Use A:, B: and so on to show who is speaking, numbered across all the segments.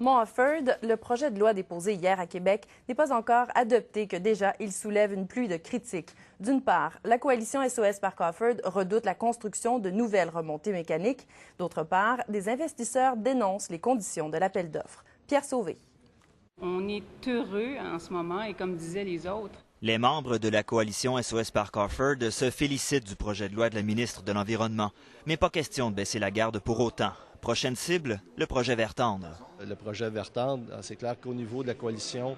A: Mont-Offord, le projet de loi déposé hier à Québec n'est pas encore adopté que déjà il soulève une pluie de critiques. D'une part, la coalition SOS Parc Offord redoute la construction de nouvelles remontées mécaniques. D'autre part, des investisseurs dénoncent les conditions de l'appel d'offres. Pierre Sauvé.
B: On est heureux en ce moment et comme disaient les autres.
C: Les membres de la coalition SOS Parc Offord se félicitent du projet de loi de la ministre de l'Environnement. Mais pas question de baisser la garde pour autant. Prochaine cible, le projet Vert-Tendre.
D: Le projet Vert-Tendre, c'est clair qu'au niveau de la coalition,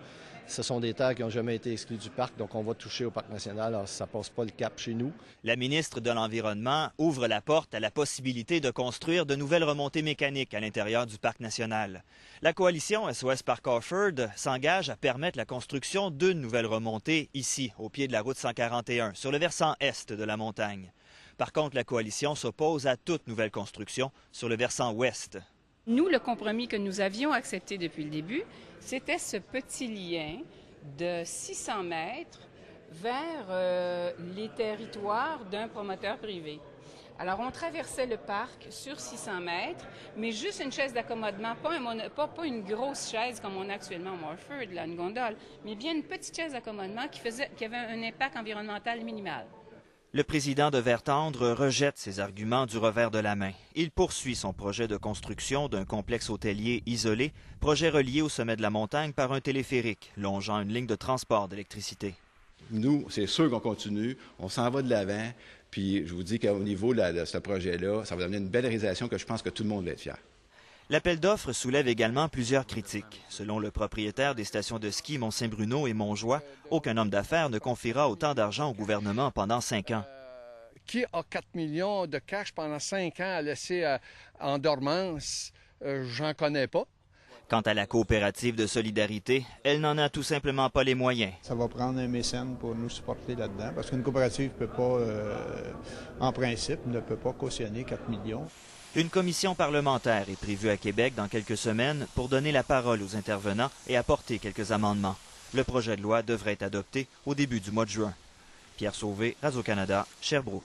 D: ce sont des terres qui n'ont jamais été exclues du parc, donc on va toucher au parc national, alors ça ne passe pas le cap chez nous.
C: La ministre de l'Environnement ouvre la porte à la possibilité de construire de nouvelles remontées mécaniques à l'intérieur du parc national. La coalition SOS Parc Offord s'engage à permettre la construction d'une nouvelle remontée ici, au pied de la route 141, sur le versant est de la montagne. Par contre, la coalition s'oppose à toute nouvelle construction sur le versant ouest.
B: Nous, le compromis que nous avions accepté depuis le début, c'était ce petit lien de 600 mètres vers les territoires d'un promoteur privé. Alors, on traversait le parc sur 600 mètres, mais juste une chaise d'accommodement, pas une grosse chaise comme on a actuellement au Mont-Offord, là, une gondole, mais bien une petite chaise d'accommodement qui avait un impact environnemental minimal.
C: Le président de Vert-Tendre rejette ces arguments du revers de la main. Il poursuit son projet de construction d'un complexe hôtelier isolé, projet relié au sommet de la montagne par un téléphérique, longeant une ligne de transport d'électricité.
E: Nous, c'est sûr qu'on continue, on s'en va de l'avant, puis je vous dis qu'au niveau de ce projet-là, ça va donner une belle réalisation que je pense que tout le monde va être fier.
C: L'appel d'offres soulève également plusieurs critiques. Selon le propriétaire des stations de ski Mont-Saint-Bruno et Montjoie, aucun homme d'affaires ne confiera autant d'argent au gouvernement pendant 5 ans.
F: Qui a 4 millions de cash pendant 5 ans à laisser en dormance? J'en connais pas.
C: Quant à la coopérative de solidarité, elle n'en a tout simplement pas les moyens.
G: Ça va prendre un mécène pour nous supporter là-dedans, parce qu'une coopérative peut pas, en principe, ne peut pas cautionner 4 millions.
C: Une commission parlementaire est prévue à Québec dans quelques semaines pour donner la parole aux intervenants et apporter quelques amendements. Le projet de loi devrait être adopté au début du mois de juin. Pierre Sauvé, Radio-Canada, Sherbrooke.